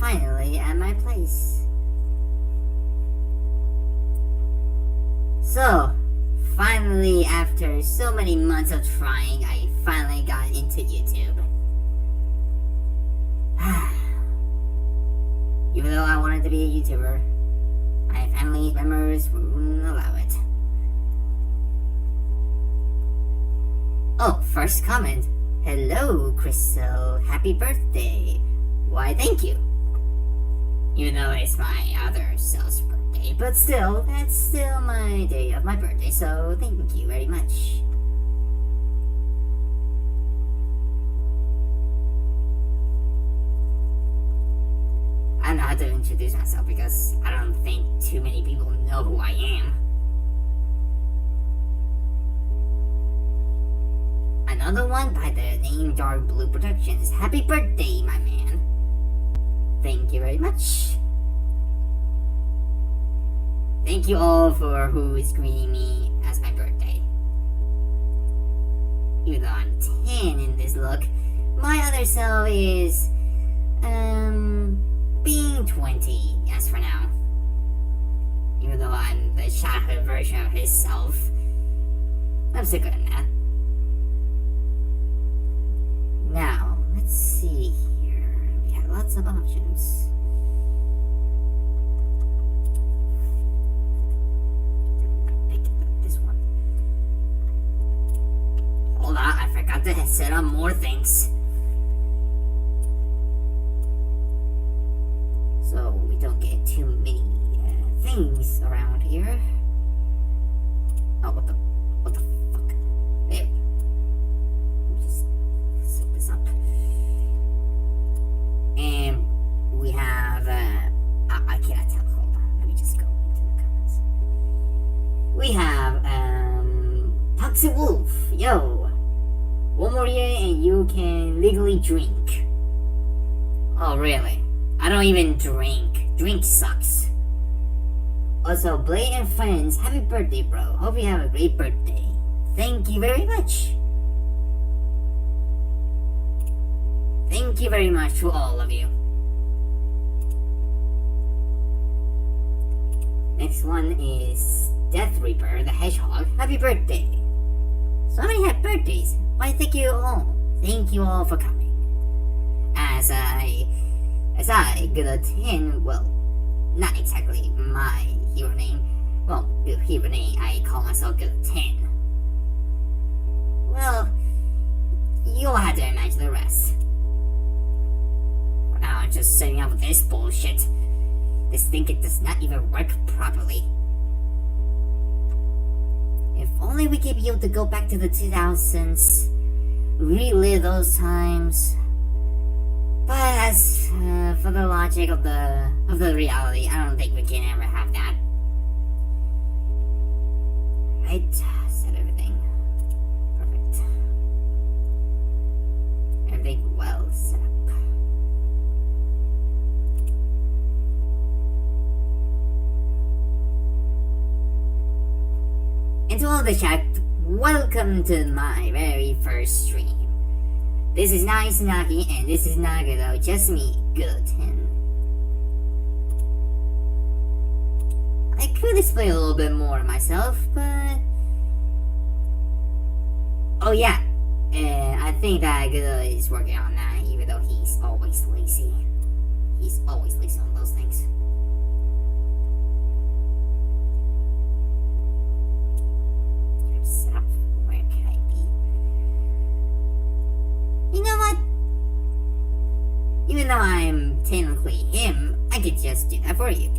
finally at my place. So, finally, after so many months of trying, I finally got into YouTube. Even though I wanted to be a YouTuber, my family members wouldn't allow it. Oh, first comment. Hello, Crystal. Happy birthday. Why, thank you. Even though it's my other self's birthday, but still, that's still my day of my birthday, so thank you very much. I don't know how to introduce myself because I don't think too many people know who I am. Another one by the name Dark Blue Productions. Happy birthday, my man. Thank you very much. Thank you all for who is greeting me as my birthday. Even though I'm 10 in this look, my other self is, being 20 as for now. Even though I'm the childhood version of his self, I'm still good at that. Now, let's see here. We have lots of options. Pick this one. Hold on, I forgot to set up more things. So we don't get too many things around here. Oh, what the fuck? There. Let me just set this up. And we have, I cannot tell. Hold on. Let me just go into the comments. We have, Toxic Wolf. Yo. One more year and you can legally drink. Oh, really? I don't even drink. Drink sucks. Also, Blade and friends, happy birthday, bro. Hope you have a great birthday. Thank you very much. Thank you very much to all of you. Next one is Death Reaper, the Hedgehog. Happy birthday. So many happy birthdays. Why, thank you all. Thank you all for coming. As I, Guido 10, well, not exactly my hero name. Well, the hero name, I call myself Guido 10. Well, you'll have to imagine the rest. For now, I'm just setting up this bullshit. This thing does not even work properly. If only we could be able to go back to the 2000s, relive those times. But as for the logic of the reality, I don't think we can ever have that. Right, set everything perfect. Everything well set up. And to all the chat, welcome to my very first stream. This is not Isunaki, and this is not Guido, just me, Guido 10. I could explain a little bit more myself, but... Oh yeah, I think that Guido is working on that, even though he's always lazy. He's always lazy on those things. Set up, where can I be? You know what? Even though I'm technically him, I could just do that for you.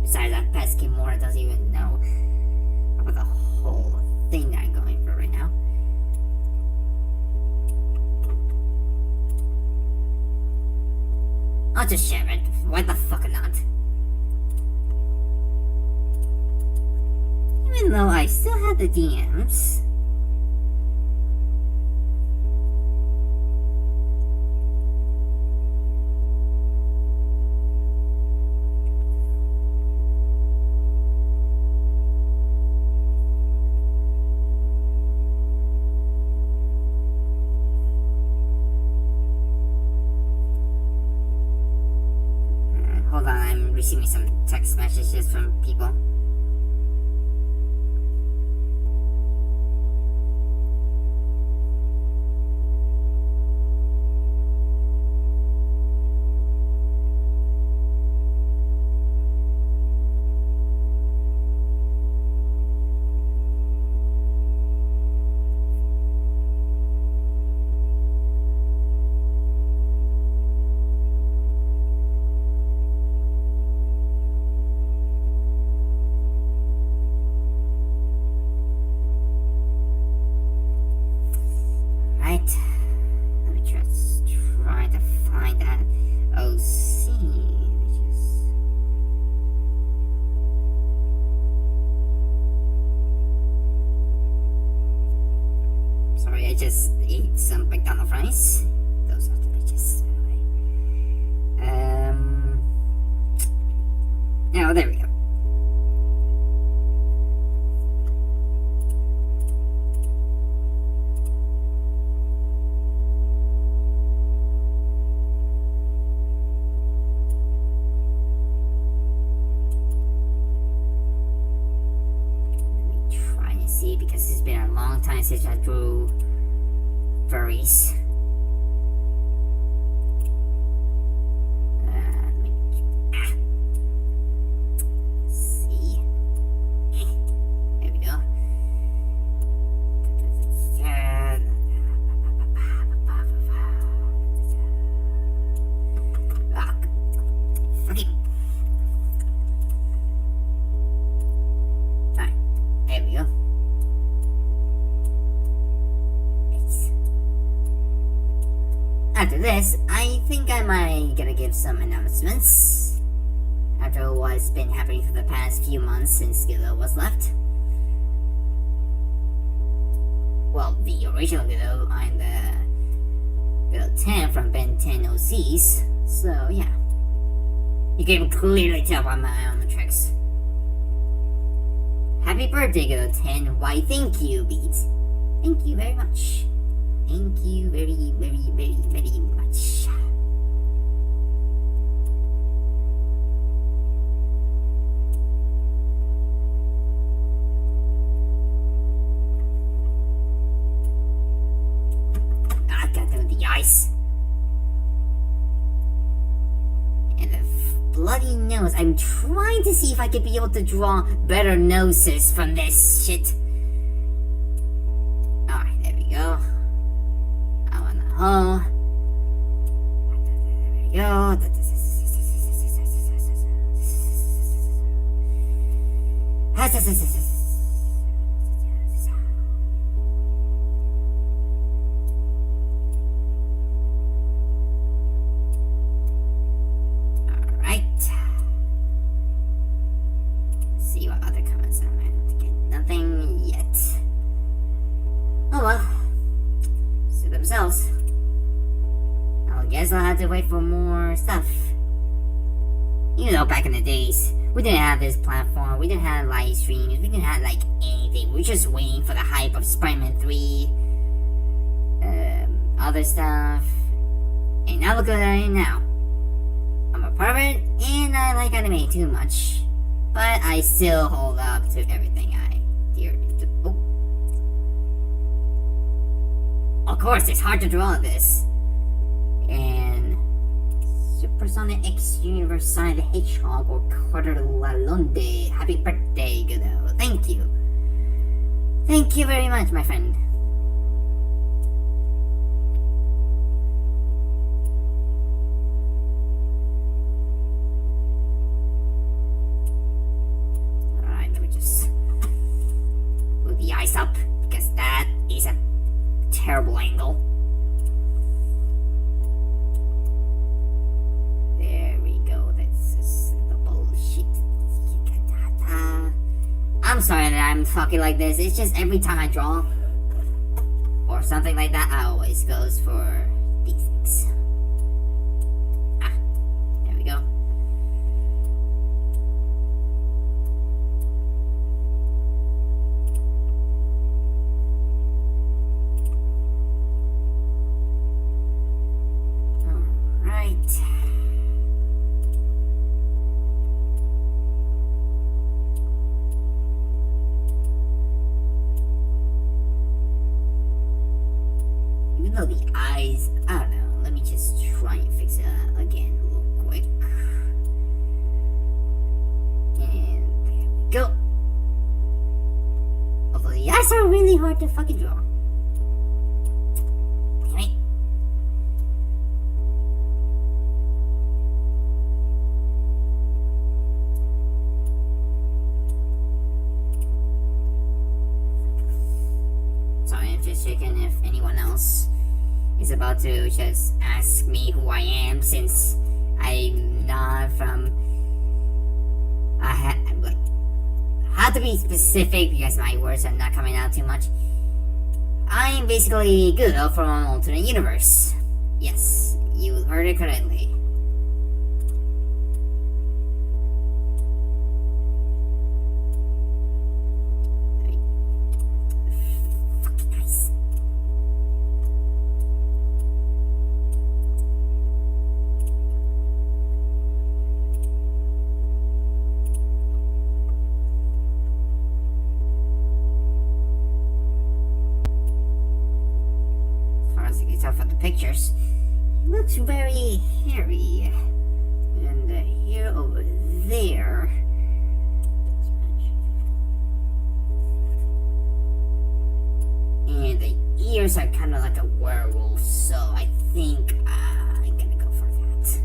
Besides, that pesky Mora doesn't even know about the whole thing that I'm going for right now. I'll just share it. Why the fuck not? Even though I still have the DMs. receiving some text messages from people. Let me just try to find that OC. Sorry, I just ate some McDonald's fries. Those are delicious. Oh, there we go. Because it's been a long time since I drew furries. See. There we go. Okay. Alright, there we go. After this, I think I might gonna give some announcements. After what's been happening for the past few months since Guido was left. Well, the original Guido, I'm the Guido 10 from Ben 10 OCs. So yeah, you can clearly tell by my own tricks. Happy birthday, Guido 10. Why, thank you, Beat. Thank you very much. Thank you very, very, very, very much. I got them the ice. And the bloody nose. I'm trying to see if I could be able to draw better noses from this shit. Alright, there we go. Oh, there we go. Alright. Let's see what other comments are meant to get. Nothing yet. Oh well. Suit themselves. I guess I'll have to wait for more stuff. You know, back in the days, we didn't have this platform, we didn't have live streams, we didn't have like anything. We were just waiting for the hype of Spider-Man 3, other stuff. And now look at I am now. I'm a pervert, and I like anime too much. But I still hold up to everything I dearly do. Oh. Of course, it's hard to draw this. And Supersonic X Universe Sonic the Hedgehog or Carter Lalonde. Happy birthday, Guido. Thank you. Thank you very much, my friend. Alright, let me just move the eyes up because that is a terrible angle. I'm sorry that I'm talking like this. It's just every time I draw or something like that, I always goes for these things. Ah, there we go. All right. know the eyes. I don't know. Let me just try and fix it again real quick. And there we go. Although the eyes are really hard to fucking draw. Damn it. Sorry, I'm just checking if anyone else is about to just ask me who I am, since I'm not from. I have to be specific because my words are not coming out too much. I'm basically Guido from an alternate universe. Yes, you heard it correctly. For the pictures, it looks very hairy, and the hair over there, and the ears are kind of like a werewolf, so I think I'm gonna go for that.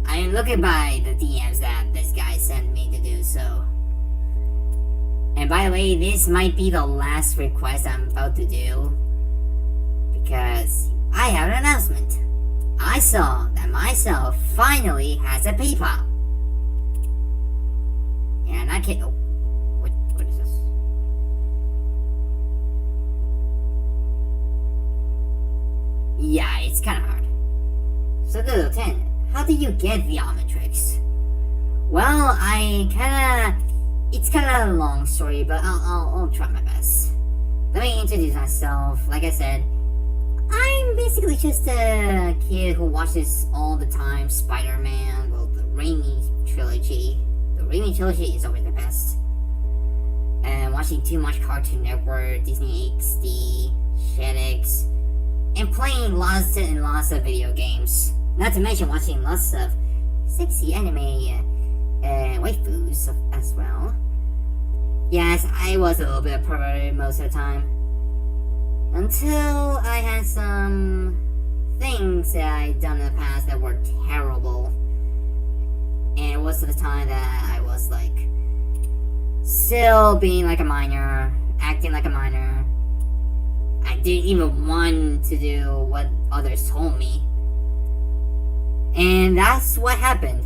I am looking by the DMs that this guy sent me to do so. And by the way, this might be the last request I'm about to do, because I have an announcement. I saw that myself finally has a PayPal. And I can't. Oh, what is this? Yeah, it's kind of hard. So, Guido 10, how do you get the Omnitrix? Well, it's kind of a long story, but I'll try my best. Let me introduce myself. Like I said, I'm basically just a kid who watches all the time Spider-Man, well, the Raimi trilogy. The Raimi trilogy is always the best. And watching too much Cartoon Network, Disney XD, Jetix, and playing lots and lots of video games. Not to mention watching lots of sexy anime waifus as well. Yes, I was a little bit perverted most of the time. Until I had some things that I'd done in the past that were terrible. And it was the time that I was like still being like a minor, acting like a minor. I didn't even want to do what others told me. And that's what happened.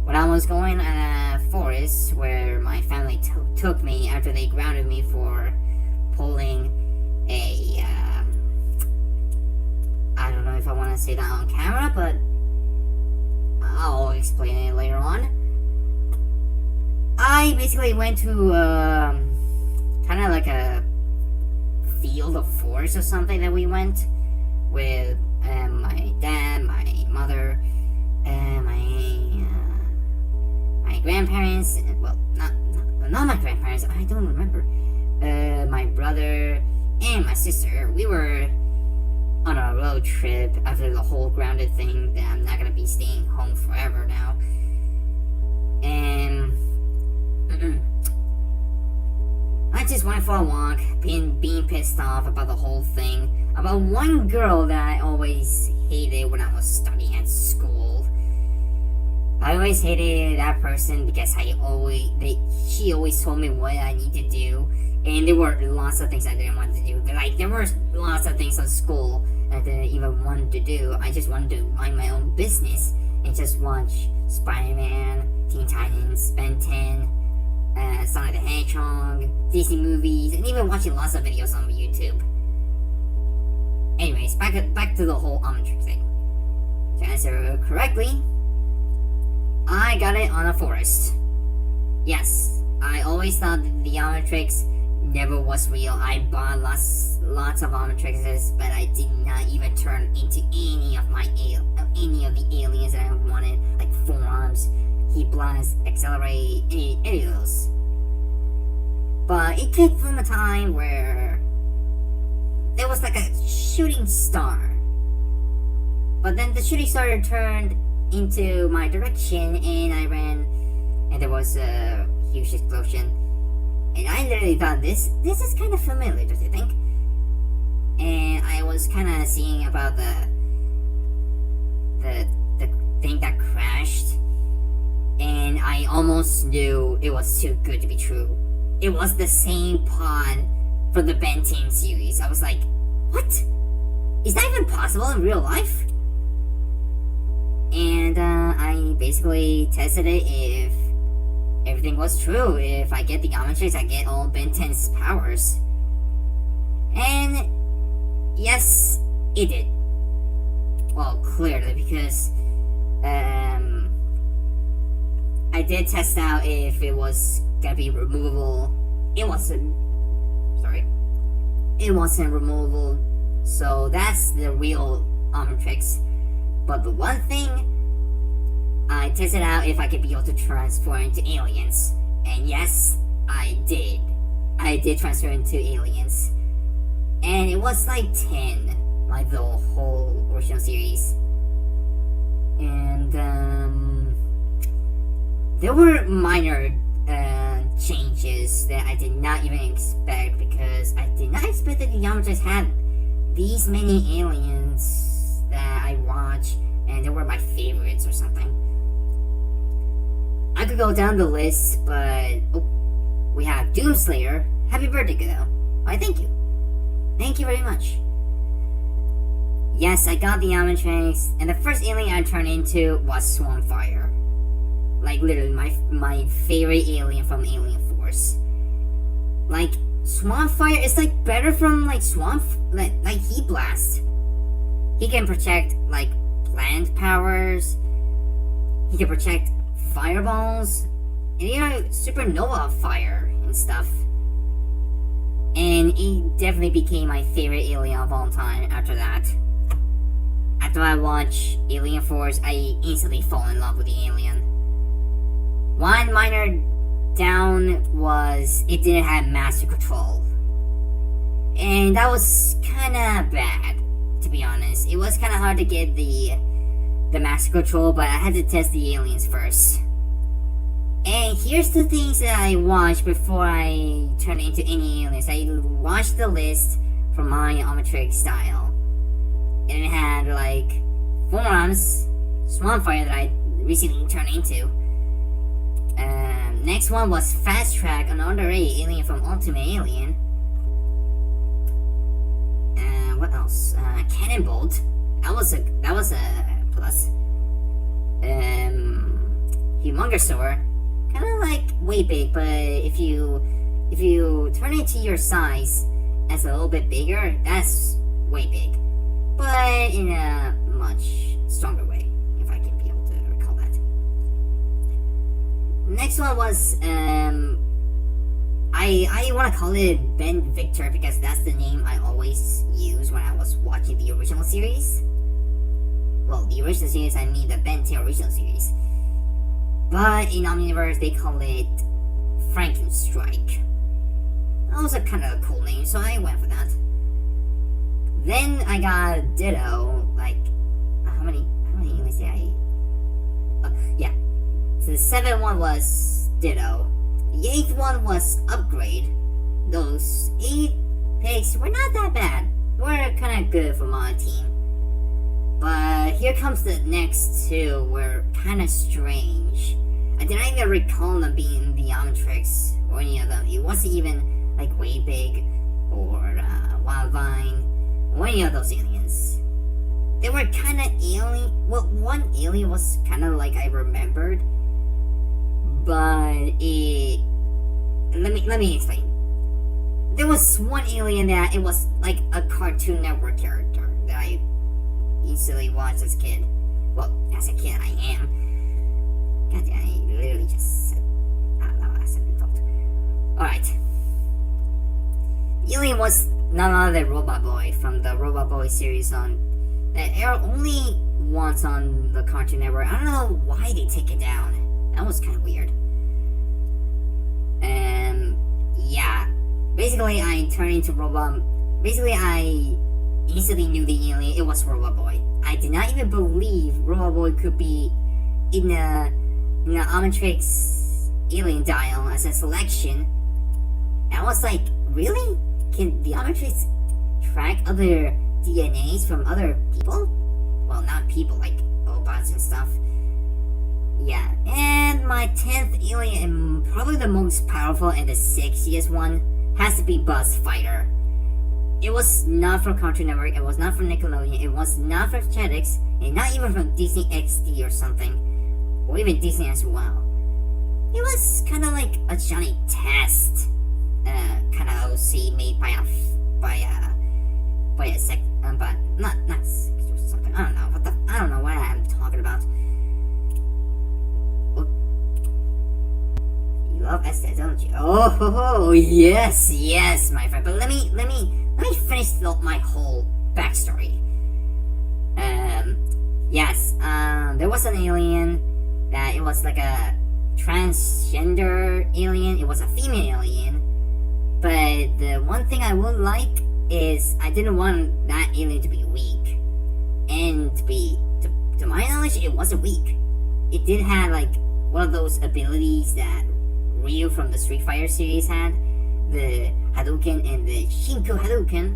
When I was going in a forest where my family took me after they grounded me for pulling I don't know if I want to say that on camera, but I'll explain it later on. I basically went to kind of like a field of forest or something that we went with my dad, my mother, and my grandparents. Well, not my grandparents. I don't remember. My brother and my sister. We were on a road trip after the whole grounded thing that I'm not gonna be staying home forever now. And I just went for a walk, being pissed off about the whole thing, about one girl that I always hated when I was studying at school. I always hated that person because she always told me what I need to do, and there were lots of things I didn't want to do. There were lots of things at school I didn't even want to do. I just wanted to mind my own business and just watch Spider-Man, Teen Titans, Ben 10, Sonic the Hedgehog, Disney movies, and even watching lots of videos on YouTube. Anyways, back to the whole Omnitrix thing. To answer correctly, I got it on a forest. Yes, I always thought that the Omnitrix never was real. I bought lots of Omnitrixes, but I did not even turn into any of the aliens that I wanted, like forearms, heat blast, accelerate, any of those. But it came from a time where there was was like a shooting star. But then the shooting star turned into my direction, and I ran, and there was a huge explosion. And I literally thought, this is kind of familiar, don't you think? And I was kind of seeing about the thing that crashed, and I almost knew it was too good to be true. It was the same pod from the Ben 10 series. I was like, what? Is that even possible in real life? And I basically tested it if everything was true. If I get the Omnitrix, I get all Ben 10's powers. And yes, it did. Well, clearly, because I did test out if it was gonna be removable. It wasn't. Sorry. It wasn't removable. So that's the real Omnitrix. But the one thing, I tested out if I could be able to transform into aliens. And yes, I did. I did transfer into aliens. And it was like 10, like the whole original series. And there were minor changes that I did not even expect, because I did not expect that the Yamajas had these many aliens that I watch, and they were my favorites or something. I could go down the list, but we have Doomslayer. Happy birthday, Guido. Why, thank you. Thank you very much. Yes, I got the Omnitrix, and the first alien I turned into was Swampfire. Like, literally, my favorite alien from Alien Force. Like, Swampfire is, like, better from, like, like Heat Blast. He can project, like, plant powers. He can project fireballs. And, you know, supernova fire and stuff. And he definitely became my favorite alien of all time after that. After I watched Alien Force, I instantly fall in love with the alien. One minor down was it didn't have master control. And that was kinda bad, to be honest. It was kinda hard to get the master control, but I had to test the aliens first. And here's the things that I watched before I turned into any aliens. I watched the list from my Omnitrix style. And it had, like, Forms, Swampfire that I recently turned into. Next one was Fast Track, another alien from Ultimate Alien. What else? Cannonbolt. That was a plus. Humongousaur. Kind of like way big, but if you turn it to your size as a little bit bigger, that's way big, but in a much stronger way, if I can be able to recall that. Next one was I want to call it Ben Victor, because that's the name I always use when I was watching the original series. Well, the original series, I mean the Ben 10 original series. But in Omniverse, they call it Frankenstrike. That was a kind of cool name, so I went for that. Then I got Ditto. Like, how many aliens did I? Yeah. So the 7th one was Ditto. The 8th one was Upgrade. Those 8 pigs were not that bad. They were kind of good for my team. But here comes the next 2, were kind of strange. I didn't even recall them being the Omnitrix or any of them. It wasn't even like Way Big or Wildvine or any of those aliens. They were kind of alien. Well, one alien was kind of like I remembered, but let me explain. There was one alien that it was like a Cartoon Network character that I easily watched as a kid. Well, as a kid, I am. God damn, I literally just said out loud as an adult. Alright. The alien was none other than Robot Boy from the Robot Boy series that aired only once on the Cartoon Network. I don't know why they take it down. That was kind of weird. Yeah. Basically, I turned into Robot basically I instantly knew the alien. It was Robot Boy. I did not even believe Robot Boy could be in the Omnitrix alien dial as a selection. And I was like, really? Can the Omnitrix track other DNAs from other people? Well, not people, like robots and stuff. Yeah, and my 10th alien, and probably the most powerful and the sexiest one, has to be Buzz Fighter. It was not from Cartoon Network, it was not from Nickelodeon, it was not from Jetix, and not even from Disney XD or something, or even Disney as well. It was kind of like a Johnny Test kind of OC made by a sec, but not something. I don't know what I'm talking about. You love SS, don't you? Oh, yes, my friend. But let me finish my whole backstory. Yes, there was an alien that it was like a transgender alien. It was a female alien. But the one thing I would like is I didn't want that alien to be weak. And to my knowledge, it wasn't weak. It did have like one of those abilities that Ryu from the Street Fighter series had. The Hadouken and the Shinko Hadouken.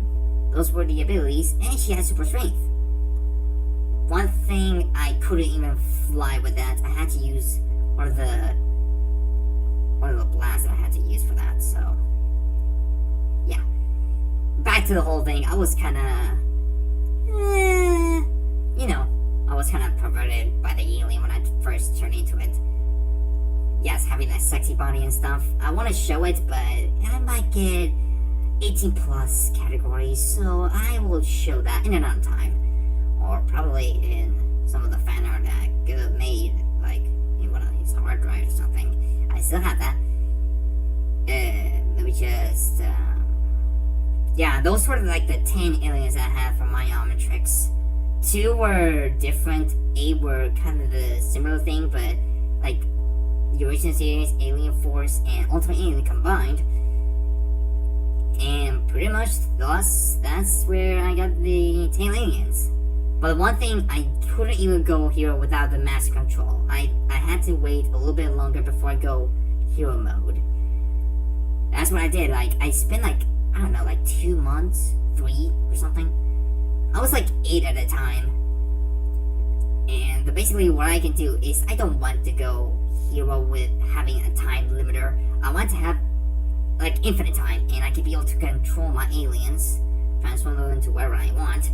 Those were the abilities, and she had super strength. One thing, I couldn't even fly with that. I had to use one of the blasts that I had to use for that, so yeah. Back to the whole thing, I was kinda I was kinda perverted by the alien when I first turned into it. Yes, having that sexy body and stuff. I wanna show it, but I might get 18 plus categories, so I will show that in another time. Or probably in some of the fan art that Guido made, like in one of his hard drives or something. I still have that. Let me just yeah, those were like the 10 aliens I had from my Omnitrix. 2 were different, 8 were kind of the similar thing, but like the original series, Alien Force, and Ultimate Alien combined. And pretty much thus, that's where I got the 10 aliens. But one thing, I couldn't even go hero without the master control. I had to wait a little bit longer before I go hero mode. That's what I did. Like, I spent like, I don't know, like 2 months, 3 or something. I was like 8 at a time. And basically what I can do is, I don't want to go hero with having a time limiter. I want to have like infinite time, and I can be able to control my aliens, transform them into wherever I want.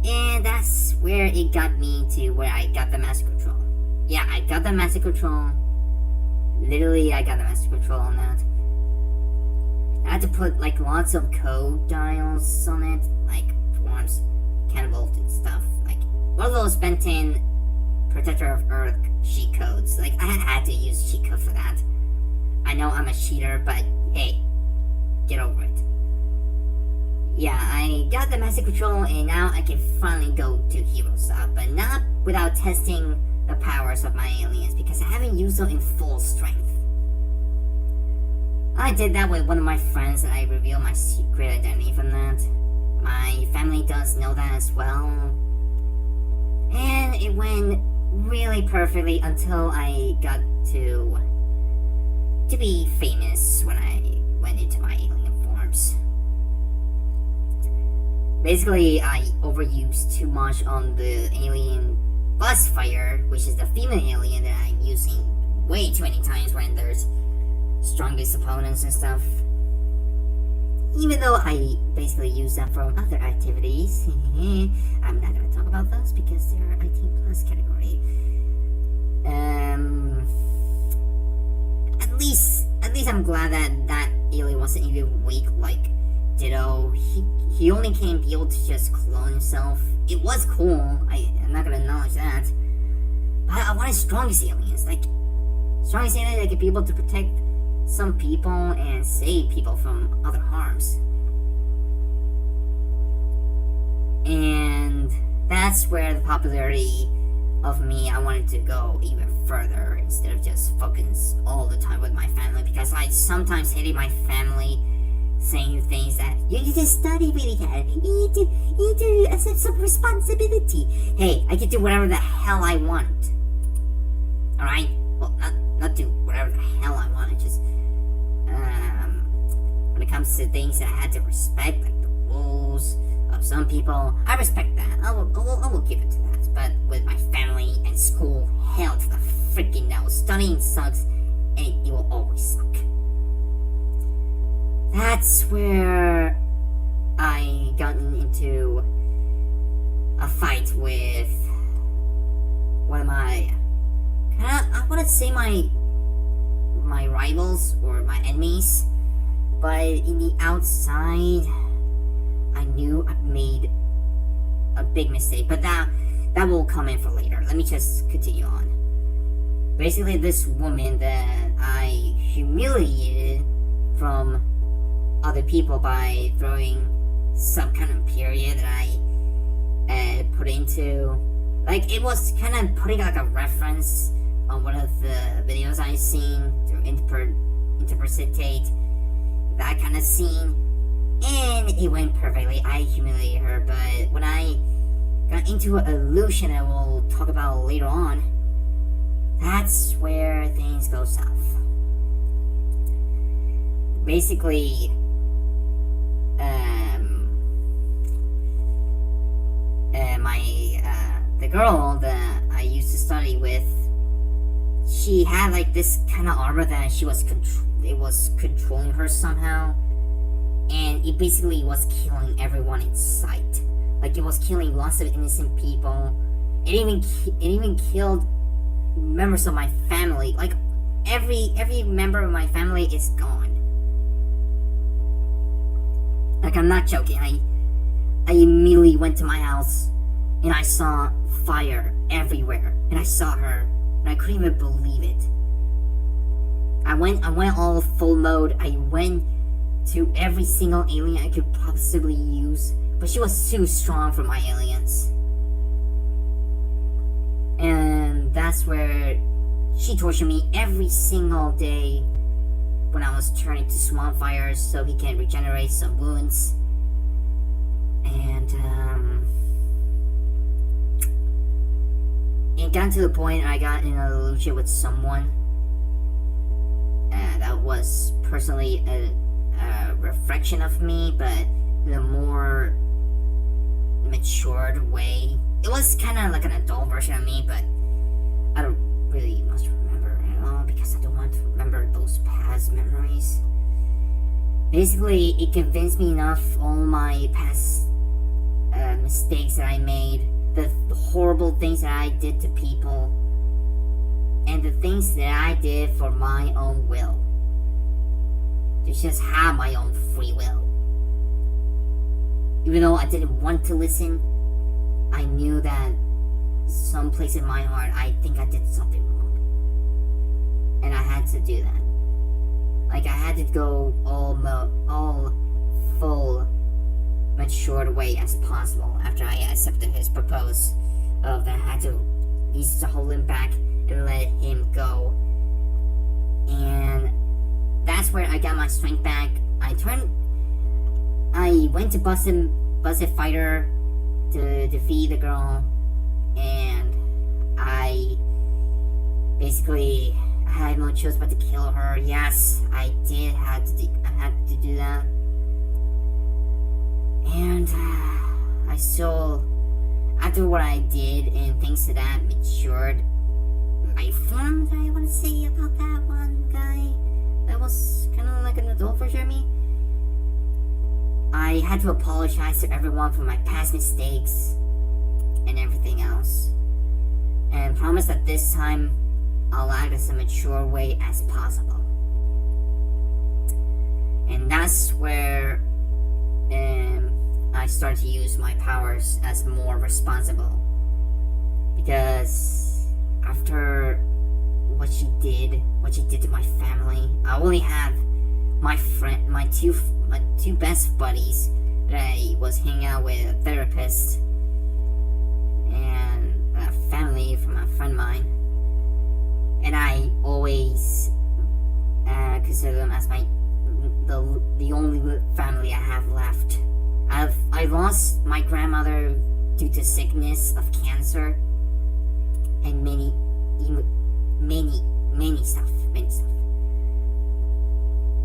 And that's where it got me to where I got the master control. Yeah, I got the master control. Literally, I got the master control on that. I had to put like lots of code dials on it, like forms, cannibal and stuff. Like one of those Benton Protector of Earth cheat codes. Like I had to use cheat code for that. I know I'm a cheater, but hey, get over it. Yeah, I got the master control, and now I can finally go to hero stuff, but not without testing the powers of my aliens, because I haven't used them in full strength. I did that with one of my friends, and I revealed my secret identity from that. My family does know that as well. And it went really perfectly until I got to be famous when I went into my alien forms. Basically, I overused too much on the alien Buzz Fighter, which is the female alien that I'm using way too many times when there's strongest opponents and stuff. Even though I basically use them from other activities. I'm not gonna talk about those because they're 18 plus category. At least I'm glad that alien wasn't even weak like Ditto. He only can be able to just clone himself. It was cool. I'm not gonna acknowledge that. But I wanted strongest aliens. Like strongest aliens that could be able to protect some people and save people from other harms. And that's where the popularity of me, I wanted to go even further instead of just focus all the time with my family, because I sometimes hated my family saying things that you need to study really hard. You need to accept some responsibility. Hey, I can do whatever the hell I want. Alright? Well, not do whatever the hell I want. It's just when it comes to things that I had to respect, like the rules of some people, I respect that. I will give it to that. But with my family and school, hell to the freaking no. Studying sucks, and it will always suck. That's where I got into a fight with one of my, I wouldn't say my rivals or my enemies, but in the outside, I knew I made a big mistake. But that will come in for later. Let me just continue on. Basically, this woman that I humiliated from other people by throwing some kind of period that I put into, like, it was kind of putting like a reference on one of the videos I've seen to interpretate that kind of scene, and it went perfectly. I humiliated her, but when I got into an illusion I will talk about later on, that's where things go south. Basically, the girl that I used to study with, she had like this kind of armor that it was controlling her somehow, and it basically was killing everyone in sight. Like, it was killing lots of innocent people. It even killed members of my family. Like, every member of my family is gone. Like, I'm not joking. I immediately went to my house and I saw fire everywhere, and I saw her, and I couldn't even believe it. I went all full mode. I went to every single alien I could possibly use, but she was too strong for my aliens. And that's where she tortured me every single day when I was turning to swamp fires so he can regenerate some wounds. And it got to the point I got in an illusion with someone that was personally a reflection of me, but in a more matured way. It was kind of like an adult version of me, but I don't really much remember at all because I don't want to remember those past memories. Basically, it convinced me enough all my past mistakes that I made, the horrible things that I did to people, and the things that I did for my own will. To just have my own free will. Even though I didn't want to listen, I knew that someplace in my heart, I think I did something wrong. And I had to do that. Like, I had to go all full matured way as possible after I accepted his proposal of that I had to hold him back and let him go. And that's where I got my strength back. I went to Busted Fighter to defeat the girl, and I basically had no choice but to kill her. Yes, I had to do that. And I still, after what I did and things to that matured life form that I want to say about that one guy that was kind of like an adult version of me, I had to apologize to everyone for my past mistakes and everything else, and promise that this time I'll act as a mature way as possible. And that's where I started to use my powers as more responsible, because after what she did to my family, I only have my two best buddies that I was hanging out with, a therapist and a family from a friend of mine, and I always consider them as my the only family I have left. I lost my grandmother due to sickness of cancer, and many stuff.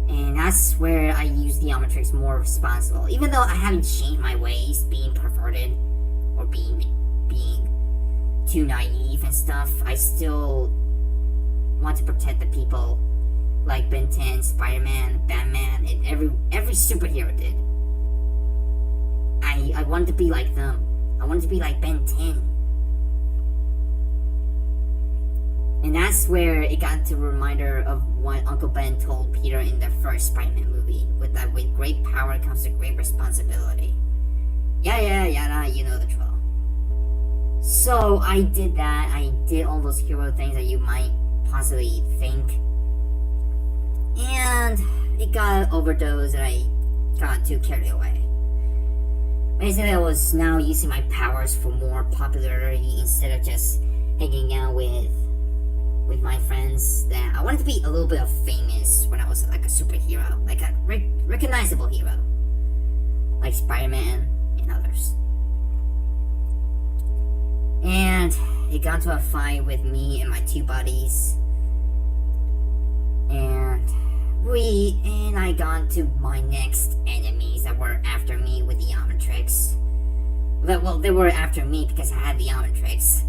And that's where I use the Omnitrix more responsible. Even though I haven't changed my ways, being perverted or being too naive and stuff, I still want to protect the people like Ben 10, Spider-Man, Batman, and every superhero did. I wanted to be like them. I wanted to be like Ben 10. And that's where it got to a reminder of what Uncle Ben told Peter in the first Spider-Man movie, with great power comes to great responsibility. Yeah, you know the drill. So I did that. I did all those hero things that you might possibly think. And it got overdosed and I got too carried away. Basically, I was now using my powers for more popularity instead of just hanging out with my friends. That I wanted to be a little bit of famous when I was like a superhero, like a recognizable hero, like Spider-Man and others. And it got to a fight with me and my two buddies, and I got to my next enemies that were after me with the Omnitrix. Well, they were after me because I had the Omnitrix.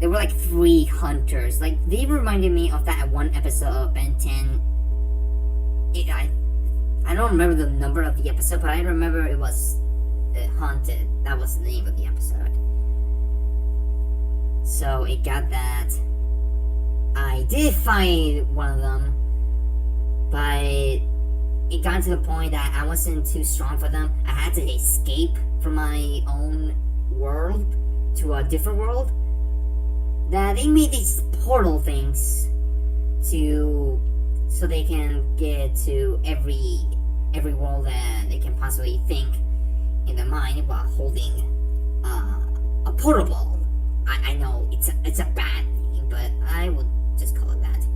They were like 3 hunters. Like, they reminded me of that one episode of Ben 10. I don't remember the number of the episode, but I remember it was Haunted. That was the name of the episode. So it got that. I did fight one of them, but it got to the point that I wasn't too strong for them. I had to escape from my own world to a different world. That they made these portal things so they can get to every world that they can possibly think in their mind while holding a portal ball. I know it's a bad name, but I would just call it that.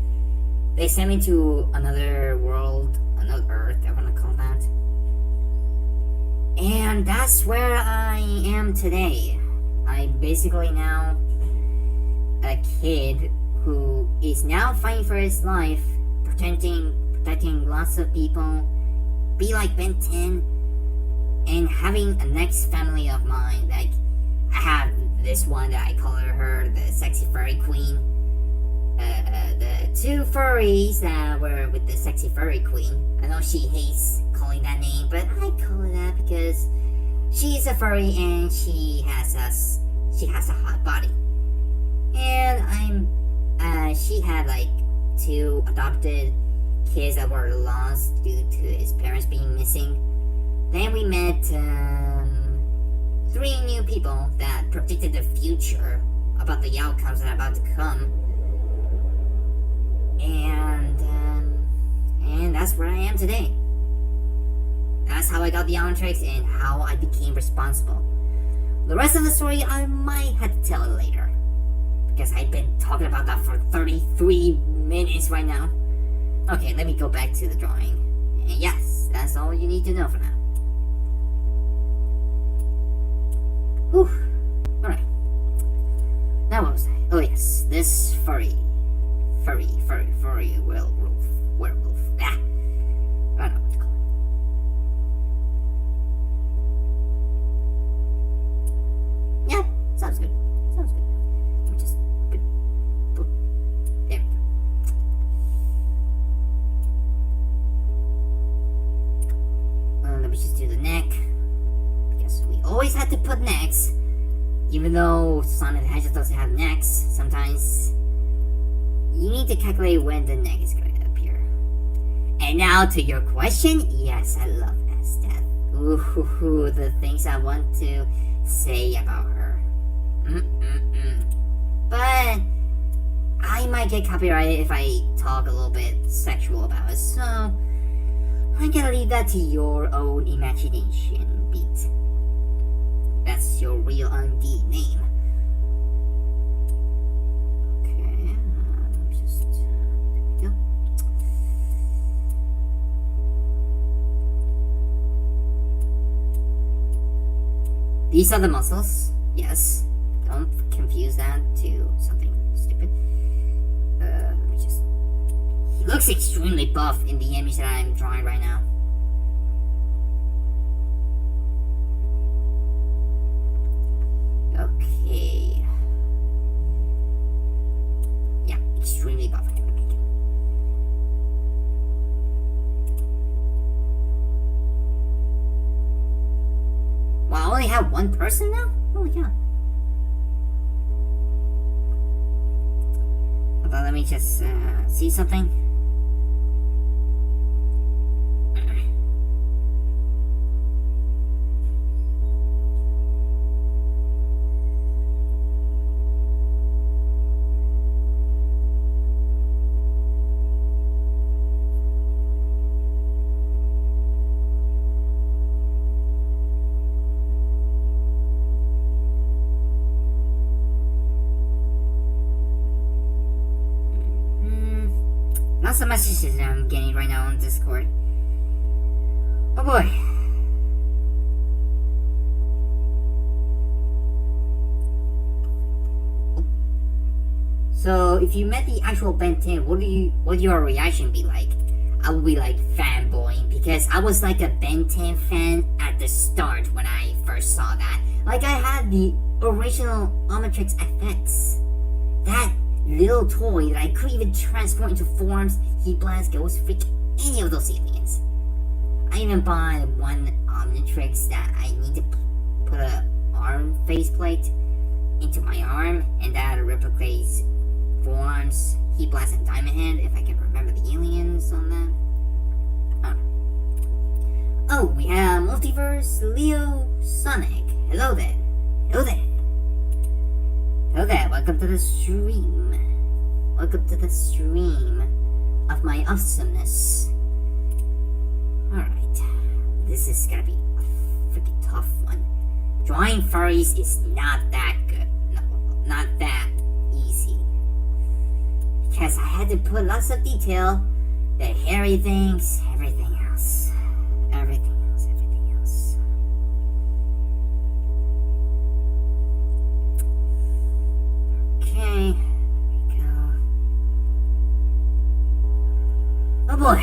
They sent me to another world, another Earth, I want to call that. And that's where I am today. I'm basically now a kid who is now fighting for his life, protecting lots of people, be like Ben 10, and having a next family of mine. Like, I have this one that I call her the sexy furry queen. The 2 furries that were with the sexy furry queen. I know she hates calling that name, but I call it that because she's a furry and she has a hot body. And she had like 2 adopted kids that were lost due to his parents being missing. Then we met 3 new people that predicted the future about the outcomes that are about to come. And that's where I am today. That's how I got the Omnitrix and how I became responsible. The rest of the story I might have to tell it later, because I've been talking about that for 33 minutes right now. Okay, let me go back to the drawing. And yes, that's all you need to know for now. Whew. Alright. Now what was I? Oh yes, this furry werewolf. Ah! I don't know what to call it. Yeah, sounds good. Let me just put there. Let me just do the neck. Because we always had to put necks. Even though Sonic the Hedgehog doesn't have necks, sometimes you need to calculate when the neck is going to appear. And now to your question, yes, I love Esteth. Ooh, the things I want to say about her. But I might get copyrighted if I talk a little bit sexual about it, so I'm gonna leave that to your own imagination, Beat. That's your real undead name. Okay, just there we go. These are the muscles. Yes. Don't confuse that to something stupid. Let me just... He looks extremely buff in the image that I'm drawing right now. Okay. Yeah, extremely buff. Well, I only have one person now? Holy cow. Hold on, let me just see something. Lots of messages that I'm getting right now on Discord. Oh boy. So if you met the actual Ben 10, would your reaction be like? I would be like fanboying because I was like a Ben 10 fan at the start when I first saw that. Like I had the original Omnitrix FX. That little toy that I could even transform into forms, heat blast, ghost, freak, any of those aliens. I even bought one Omnitrix that I need to put a arm faceplate into my arm, and that replicates forms, heat blast, and diamond head, if I can remember the aliens on that. Oh, we have Multiverse Leo Sonic. Hello there. Hello there. Hello there, welcome to the stream. Welcome to the stream of my awesomeness. Alright, this is gonna be a freaking tough one. Drawing furries is not that good. No, not that easy. Because I had to put lots of detail, the hairy things, everything else. Everything else, everything else. Okay, here we go. Oh boy.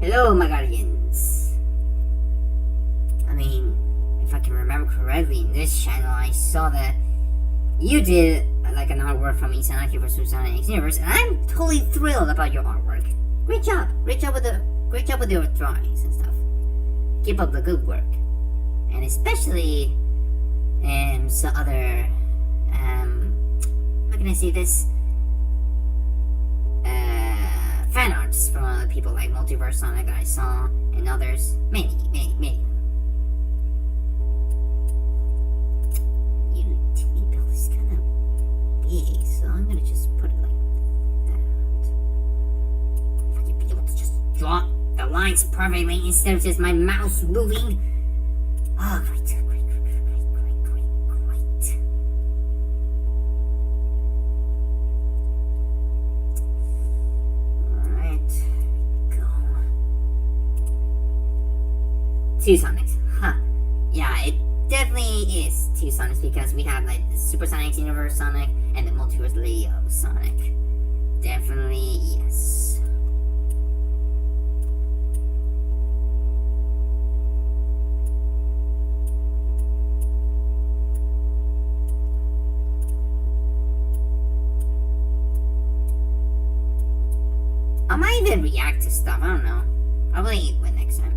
Hello, my guardians. I mean, if I can remember correctly, in this channel, I saw that you did like an artwork from Izanaki vs. Sonic X Universe, and I'm totally thrilled about your artwork. Great job! Great job with your drawings and stuff. Keep up the good work, and especially some other how can I say this? Fan arts from other people like Multiverse Sonic that I saw, and others. Many. Your T-bill is kind of big, so I'm gonna just put it like that. If I can be able to just draw the lines perfectly instead of just my mouse moving. Oh, great. Two Sonics. Huh. Yeah, it definitely is two Sonics because we have like the Super Sonic Universe Sonic and the Multiverse Leo Sonic. Definitely yes. I might even react to stuff, I don't know. Probably when next time.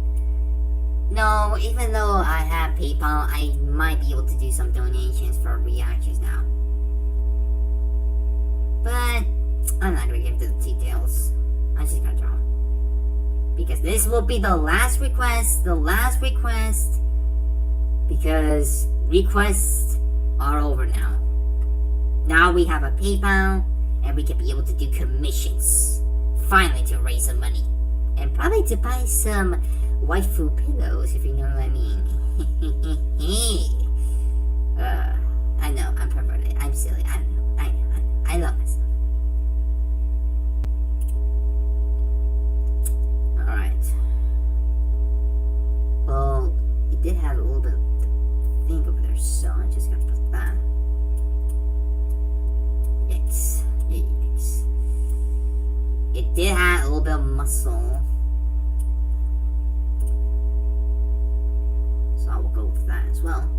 No, even though I have PayPal, I might be able to do some donations for reactions now. But I'm not gonna give the details. I'm just gonna draw. Because this will be the last request. Because requests are over now. Now we have a PayPal, and we could be able to do commissions. Finally, to raise some money. And probably to buy some waifu pillows, if you know what I mean. I know, I'm perverted. I'm silly. I know. I love myself. Alright. Well, it did have a little bit of thing over there, so I'm just gonna put that. Yikes. Yikes. It did have a little bit of muscle. So I will go with that as well.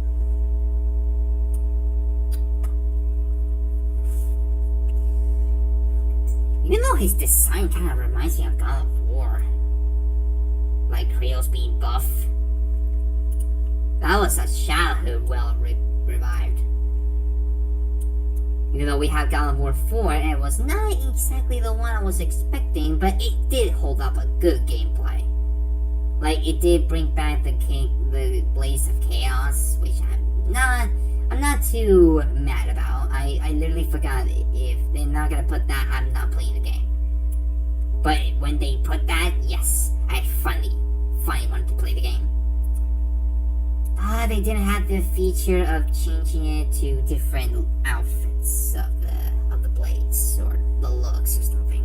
Even though his design kind of reminds me of God of War. Like Kratos being buff. That was a childhood well revived. Even though we have God of War 4, and it was not exactly the one I was expecting, but it did hold up a good gameplay. Like, it did bring back the Blaze of Chaos, which I'm not too mad about. I literally forgot, if they're not gonna put that, I'm not playing the game. But when they put that, yes, I finally wanted to play the game. They didn't have the feature of changing it to different outfits of the blades or the looks or something.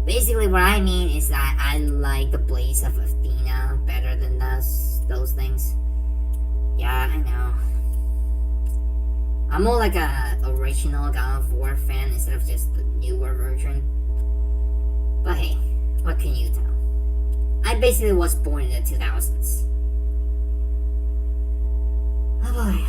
Basically, what I mean is that I like the Blaze of Athena better than those things. Yeah, I know. I'm more like a original God of War fan instead of just the newer version. But hey, what can you tell? I basically was born in the 2000s. Oh boy.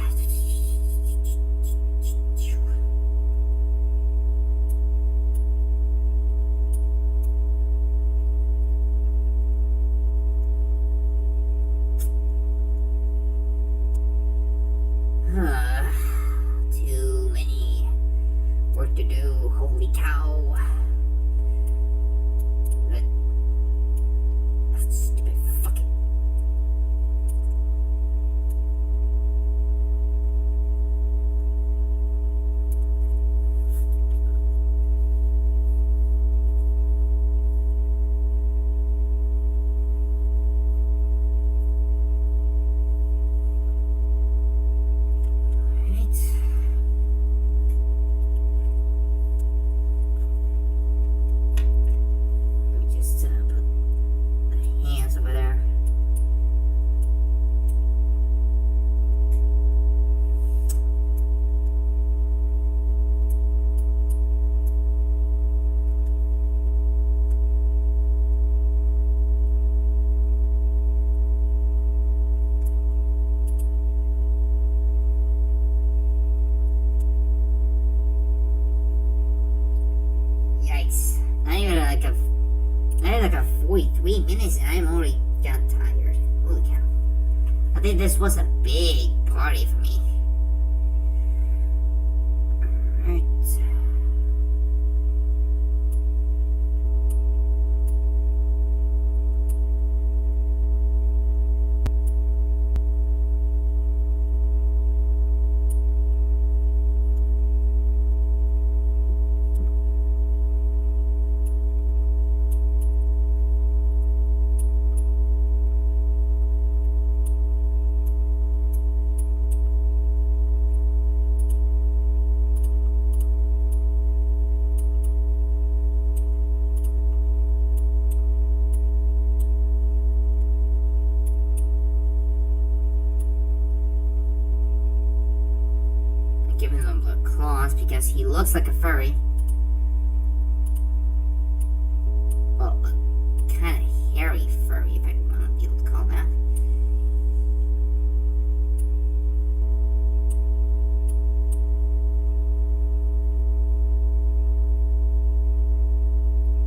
Too many work to do. Holy cow. Stupid fucking. Not even like a 43 minutes and I'm already got tired. Holy cow. I think this was a big party for me. Alright. Giving him the claws because he looks like a furry. Well, a kind of hairy furry, if I want to be able to call that.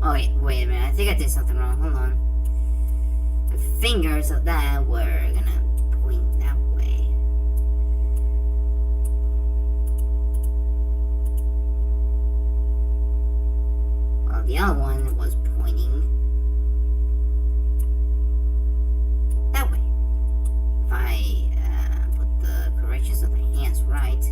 Oh wait a minute, I think I did something wrong, hold on. The fingers of that were gonna point that way. While the other one was pointing that way. If I put the corrections of the hands right.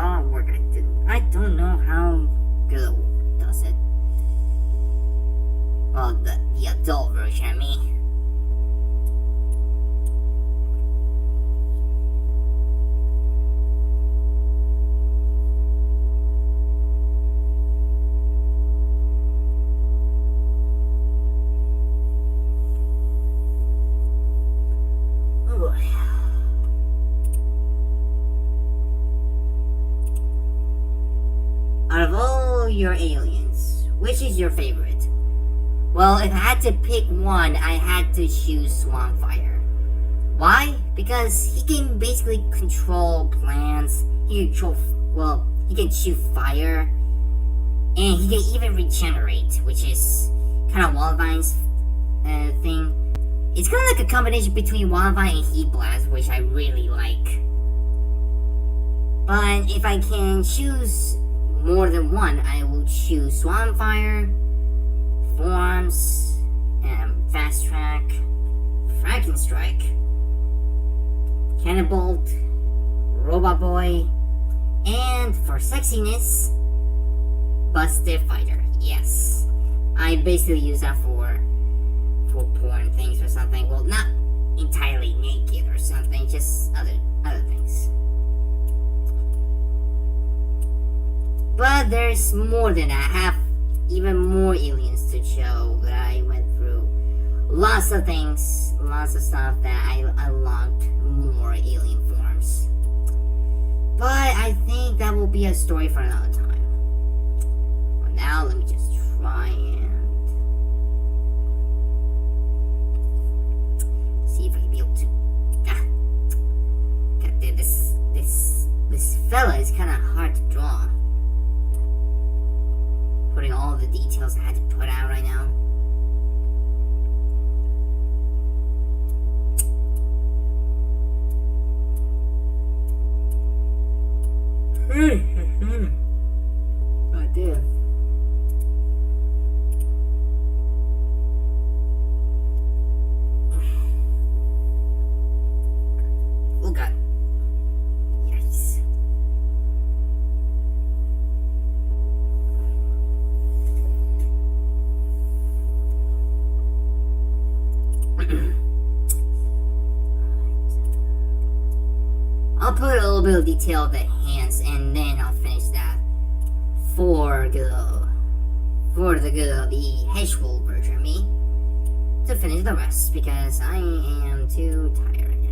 lot of work. I don't know how Guido does it. Well, the adult version, I mean. Out of all your aliens, which is your favorite? Well, if I had to pick one, I had to choose Swanfire. Why? Because he can basically control plants, he can he can shoot fire, and he can even regenerate, which is kind of Wildvine's thing. It's kind of like a combination between Wildvine and Heat Blast, which I really like. But if I can choose more than one, I will choose Swanfire, Forms, Fast Track, Fracking Strike, Cannonbolt, Robot Boy, and for sexiness, Busted Fighter. Yes, I basically use that for porn things or something. Well, not entirely naked or something, just other things. But there's more than that. I have even more aliens to show that I went through. Lots of things, lots of stuff that I unlocked more alien forms. But I think that will be a story for another time. Well, now let me just try and see if I can be able to. God, this fella is kind of hard to draw. Putting all the details I had to put out right now. Oh dear. Oh god. Yes. I'll put a little bit of detail of the hands, and then I'll finish that for the Hedgehog version of me to finish the rest, because I am too tired right now.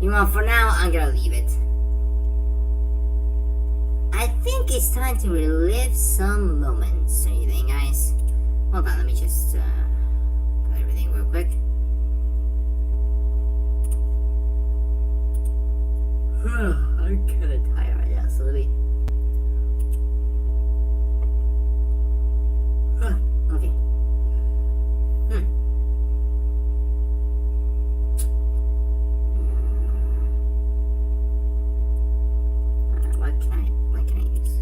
You know, for now, I'm gonna leave it. I think it's time to relive some moments. Don't you think, guys? Hold on, let me just put everything real quick. I'm kinda tired right now, so let me. Okay. What can I use?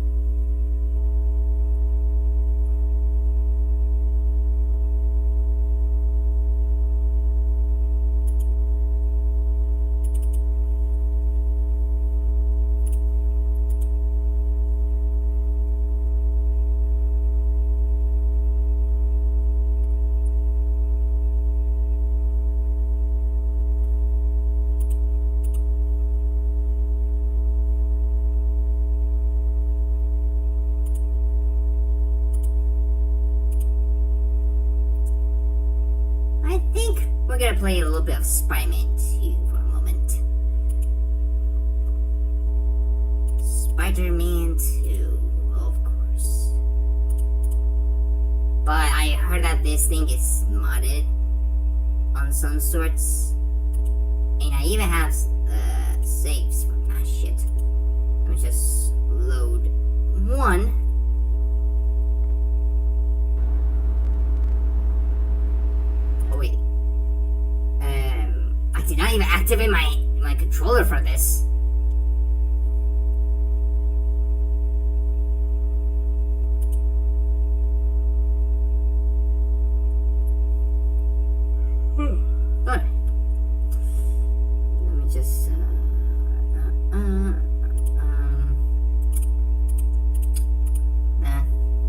play a little bit of Spider-Man 2 for a moment. Spider-Man 2, of course. But I heard that this thing is modded on some sorts. And I even have saves from that shit. Let me just load one. Oh wait. I did not even activate my controller for this. Good. Let me just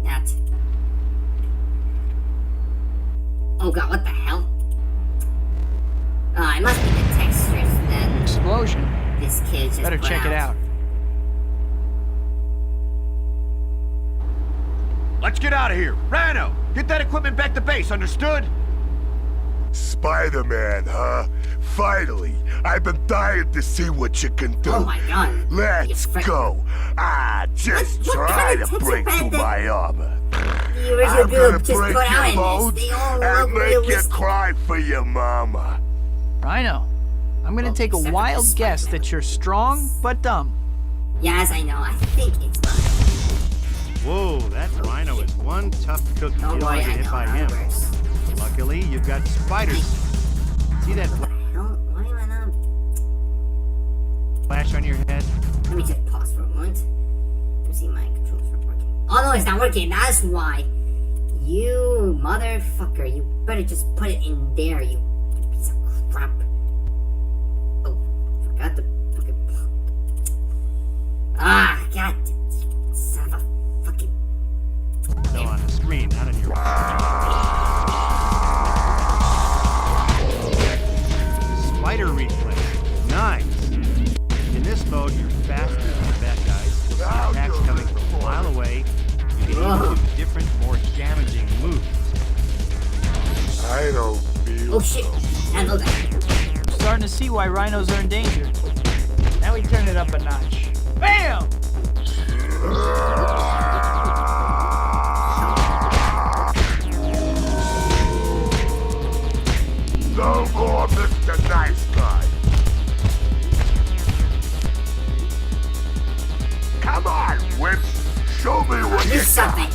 that. Oh god, what the hell? It must be the textures that explosion. This kid just better check it out. Let's get out of here. Rhino, get that equipment back to base, understood? Spider-Man, huh? Finally, I've been dying to see what you can do. Oh my god. Let's go. Just try to break through my armor. The original I'm Guido gonna just break put out your in this. bones They all and look make you realistic. cry for your mama. Rhino, I'm gonna take a except for wild the guess Spider-Man. that you're strong but dumb. Yes, I know. I think it's mine. Whoa, that Rhino is one tough cookie. Don't You'll worry, get I hit know by how him. it works. Luckily, you've got spiders. See that What the hell? Why am I not? flash on your head? Let me just pause for a moment. Let me see my controls are working. Oh no, it's not working. That's why. You motherfucker. You better just put it in there, you piece of crap. Oh, forgot the fucking. Ah, god. Son of a fucking. No, on the screen, not on your... Spider reflex. Nice. In this mode, you're faster than the bad guys. You'll see attacks coming from a mile away. You can even do different, more damaging moves. I don't feel Oh shit. Handle that. I'm starting to see why rhinos are in danger. Now we turn it up a notch. Bam! no more Mr. Nice Guy. Come on, Whips. Show me what Do you something.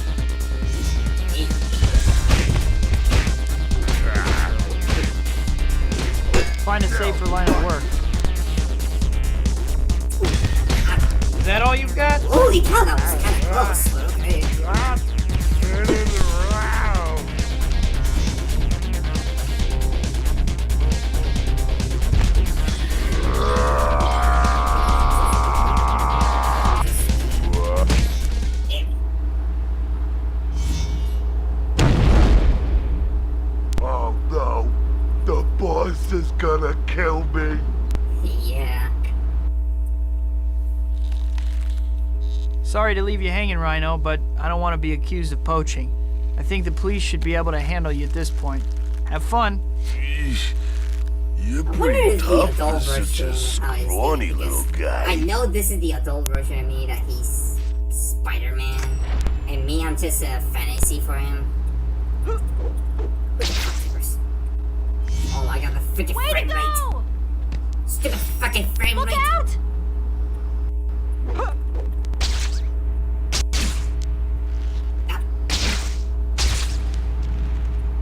Find a safer line of work. Is that all you've got? Holy cow, that was kind of close, but okay. Stop spinning around. Oh no, the boss is gonna kill me. Yeah. Sorry to leave you hanging, Rhino, but I don't want to be accused of poaching. I think the police should be able to handle you at this point. Have fun. Jeez, you're I wonder pretty if the tough adult for such a version how it's scrawny doing, little because guy. I know this is the adult version of me, that he's Spider-Man, and me, I'm just a fantasy for him. Oh, I got the freaking frame rate. Stupid fucking frame rate. Out!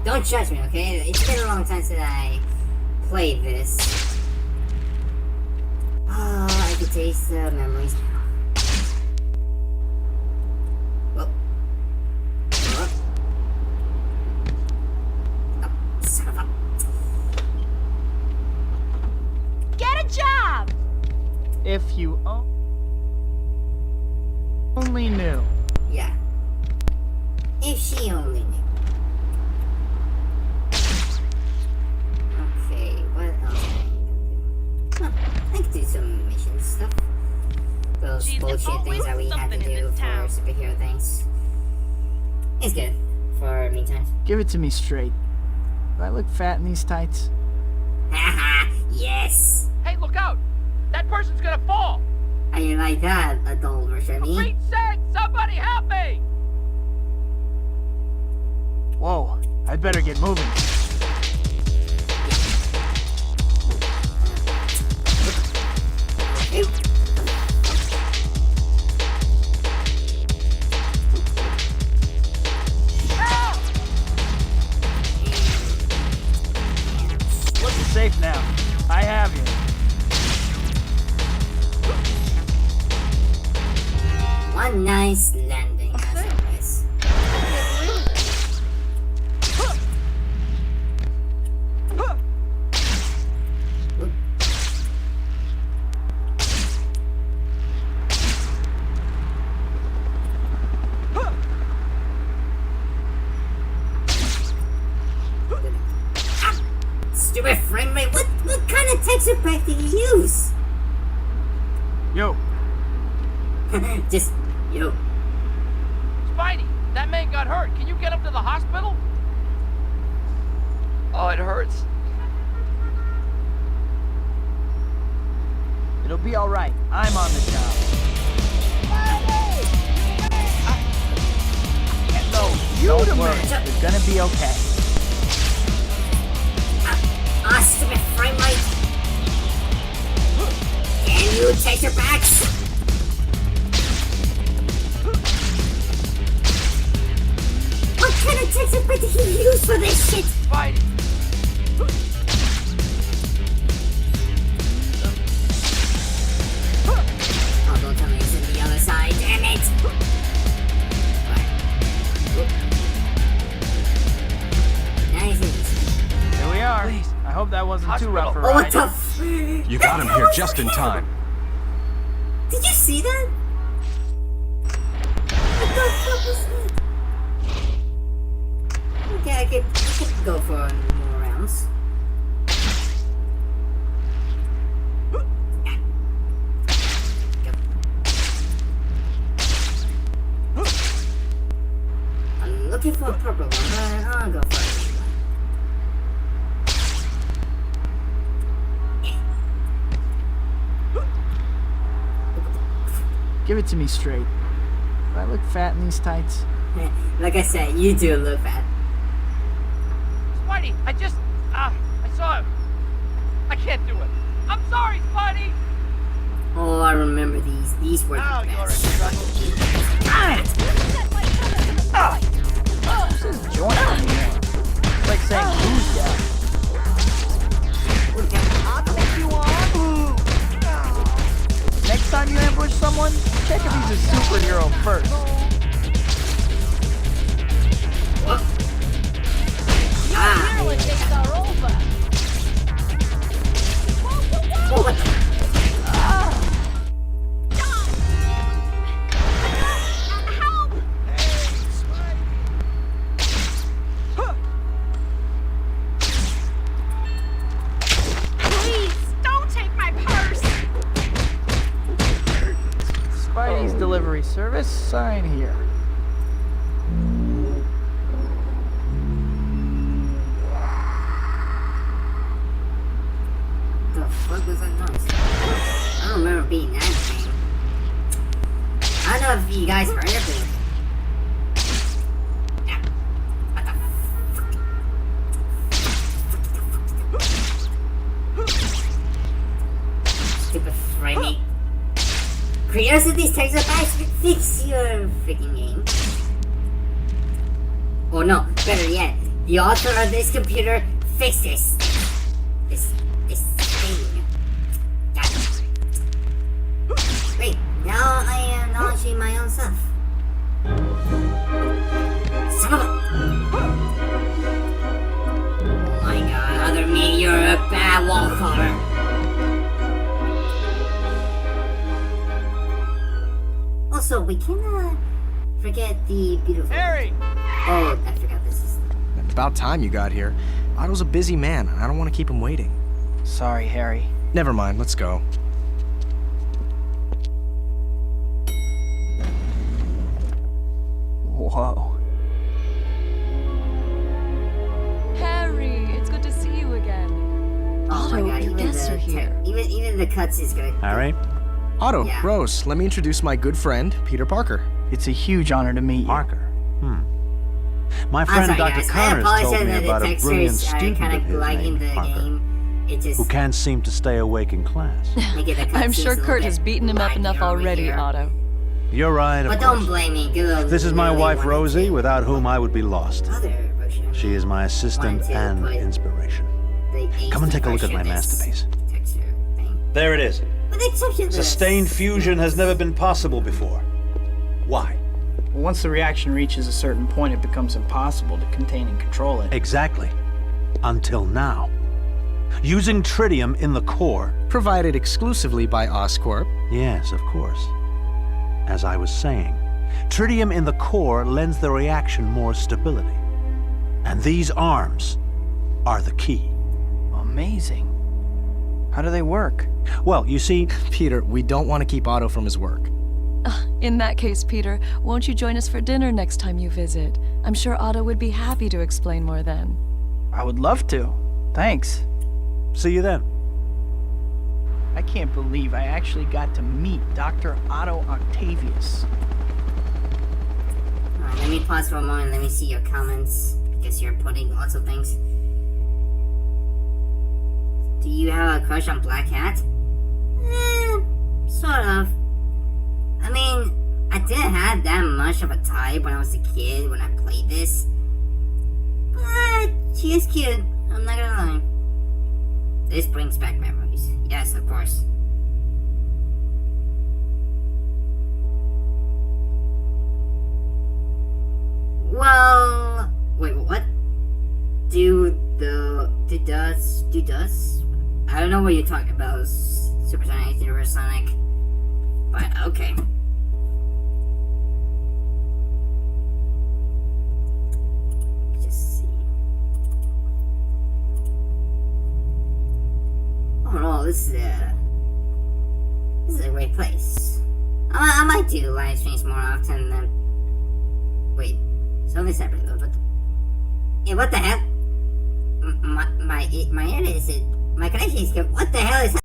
Don't judge me, okay? It's been a long time since I played this. Oh, I can taste the memories now. Whoa. Whoa. Oh, son of a... Get a job! If you only knew. Yeah. If she only knew. Okay, what else can I do? Huh, I can do some mission stuff. Those Gee, there's bullshit things that we had to something in do this for town. superhero things. It's good for meantime. Give it to me straight. Do I look fat in these tights? Haha, yes. Hey, look out! That person's gonna fall! How you like that, adult version For me? Pete's sake, somebody help me! Whoa, I'd better get moving. Ew. Help! Look safe now. I have you. One nice landing, as always. Ah, stupid frame rate. What kind of texture pack do you use? Yo, Just yo. Spidey, that man got hurt. Can you get him to the hospital? Oh, it hurts. it'll be all right. I'm on the job. Don't worry, it's gonna be okay. Stupid frame rate. Can you take your backs? What kind of texture pack did he use for this shit? Spidey! Oh, don't tell me it's in the other side, damn it! Nice and easy. Here we are. Please. I hope that wasn't too rough a Oh, what ride. the f- You got him here just in time. Did you see that? What the fuck was that? Okay, I could go for more rounds. I'm looking for a purple one, but I'll go for it. Give it to me straight. Do I look fat in these tights? Like I said, you do look bad. Spidey, I saw him. I can't do it. I'm sorry, Spidey! Oh, I remember these. These were Now the you're in best. trouble. This is joint anymore. It's like saying who's down. Next time you ambush someone, check if he's a superhero first. Ah, Politics are over. oh, what the- Help! Please, don't take my purse. Spidey's delivery service, sign here. the fuck was that noise? I don't remember being that thing. I don't know if you guys heard it, but... Yeah. What the fuck? Stupid framing. Creators of these texture packs, fix your freaking game. Or no, better yet, the author of this computer, fix this. This thing. Got it. Wait, now I am launching my own stuff. Son of a... Oh my god, other me, you're a bad wallcaller. Also, we cannot forget the beautiful... Harry! Oh, I forgot this is... About time you got here. Otto's a busy man, and I don't want to keep him waiting. Sorry, Harry. Never mind, let's go. Whoa. Harry, it's good to see you again. Oh, guests are here. Even the cuts is gonna. All right. Otto, Yeah. Rose, let me introduce my good friend, Peter Parker. It's a huge honor to meet you. Parker. My friend sorry, Dr. guys. I Connors told apologize me that the about a brilliant textures are student kind of of his lagging named the Parker, game. It just who can't seem to stay awake in class. make it the I'm cutscenes sure a little Kurt bit has beaten him up laggy enough over already, here. Otto. You're right, of But course. don't blame me. Guido This is my really wife, wanted Rosie, to- without whom I would be lost. Other version. She is my assistant Wanted to and put inspiration. the Come and take a look at HD my version of this masterpiece. texture thing. There it is. With the exception of this. Sustained fusion has never been possible before. Why? Well, once the reaction reaches a certain point, it becomes impossible to contain and control it. Exactly. Until now. Using tritium in the core. Provided exclusively by Oscorp. Yes, of course. As I was saying, tritium in the core lends the reaction more stability. And these arms are the key. Amazing. How do they work? Well, you see, Peter, we don't want to keep Otto from his work. In that case, Peter, won't you join us for dinner next time you visit? I'm sure Otto would be happy to explain more then. I would love to. Thanks. see you then. I can't believe I actually got to meet Dr. Otto Octavius. Alright, let me pause for a moment. Let me see your comments. Because you're putting lots of things. Do you have a crush on Black Hat? Sort of. I mean, I didn't have that much of a type when I was a kid when I played this. But she is cute. I'm not gonna lie. This brings back memories. Yes, of course. Well, wait, what? Do does? I don't know what you're talking about. Supersonic, Universe Sonic. But okay. Just see. Oh no, this is a great place. I might do live streams more often than. Wait, it's only separately. But yeah, what the hell? My internet is my connection is good. What the hell is?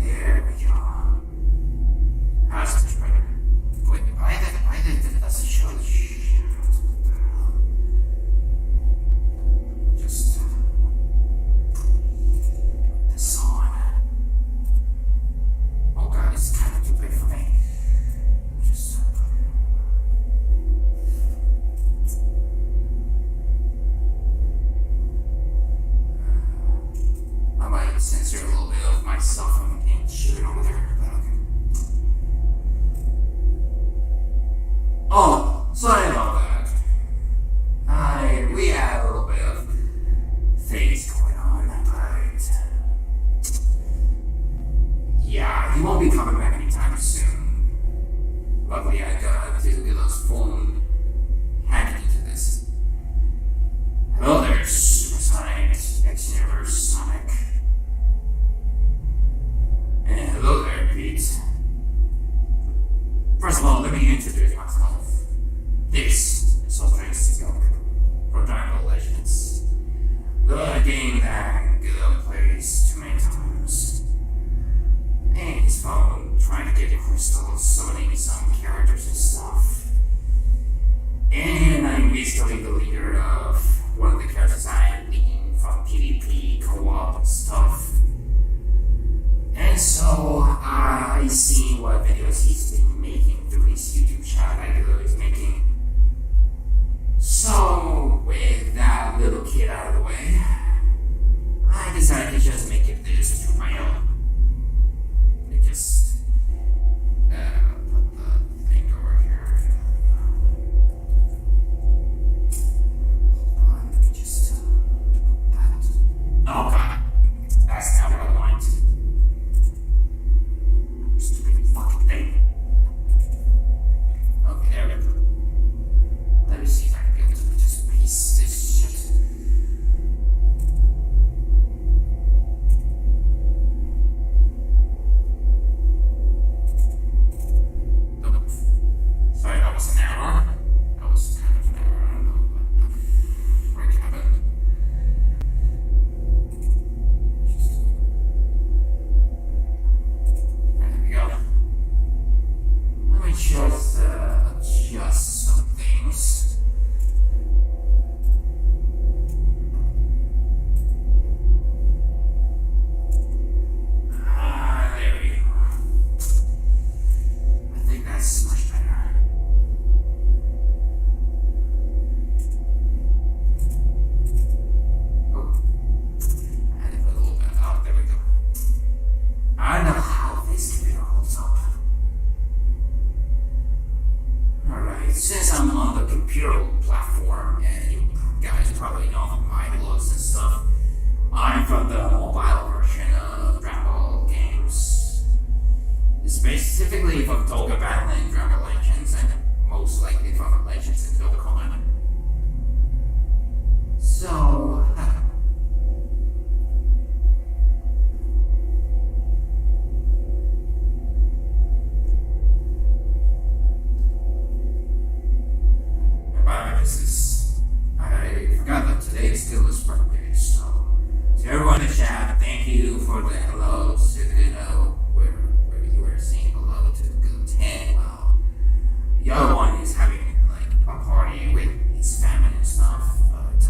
Here we go. How's this, brother? Wait, why did this since I'm on the computer platform, and you guys probably know my blogs and stuff, I'm from the mobile version of Dragon Ball games. Specifically from Toga Battling Dragon Ball Legends, and most likely from Legends and Dokkan. So... I forgot that today is still his birthday, so to everyone in the chat, thank you for the hellos to Guido, where you were saying hello to Guido 10. Well, the other one is having like a party with his family and stuff, but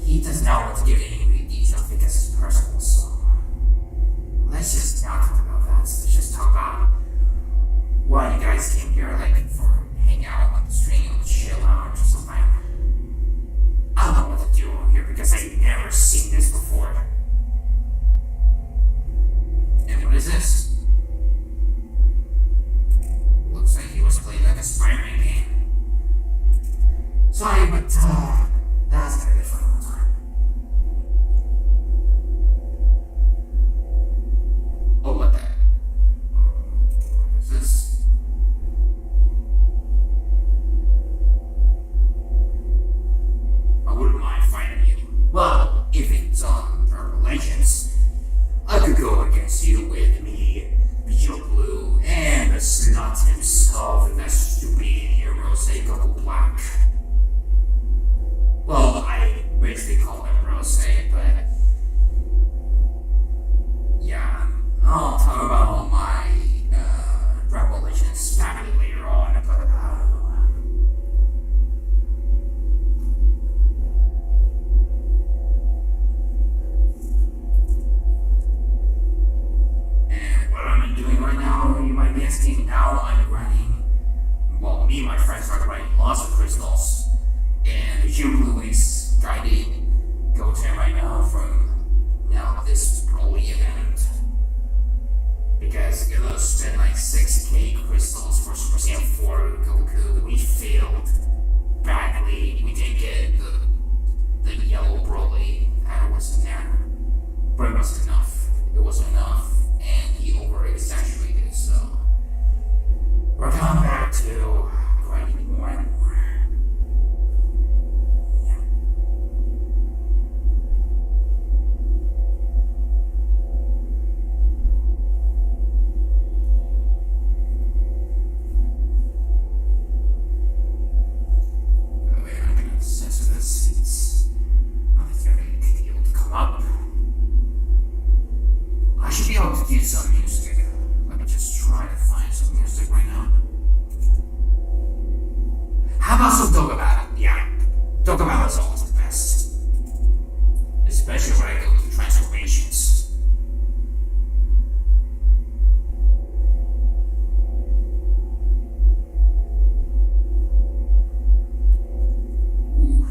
he does not want to give any details because it's personal, so let's just not talk about that. Let's just talk about why you guys came here, like for hang out on the stream, chill out or something. I don't know what to do here because I've never seen this before. And what is this? Looks like he was playing like a Spider-Man game. Sorry, but that's gonna be fun all the time. Oh, what the? What is this? I wouldn't mind fighting you. Well, if it's on Dragon Legends, I could go against you with me, Joe Blue, and the snot himself, and that stupid hero, say Goku Black. Well, I basically call him Rose, but yeah, I'll talk about my Dragon Legends family later on, but doing right now, you might be asking. Now I'm grinding. Well, me and my friends are grinding lots of crystals, and Blue is grinding Goten right now from now this Broly event, because Guido spent like 6k crystals for Super Saiyan 4 Goku. We failed badly. We didn't get the yellow Broly. That wasn't there, but it wasn't enough. It wasn't enough. And he over-exaggerated, so we're coming back to grinding more and more. Yeah. Oh, wait, I'm gonna censor this. It's nothing's gonna be able to come up. I should be able to get some music. Let me just try to find some music right now. How about some Doga Battle? Yeah, Doga Battle is always the best. Especially when I go to transformations. Ooh,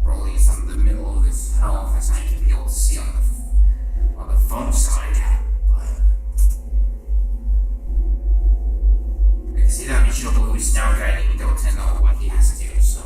Broly's in the middle of his health, as I can be able to see on the phone side. See that Blue is now guiding Goten on what he has to do, so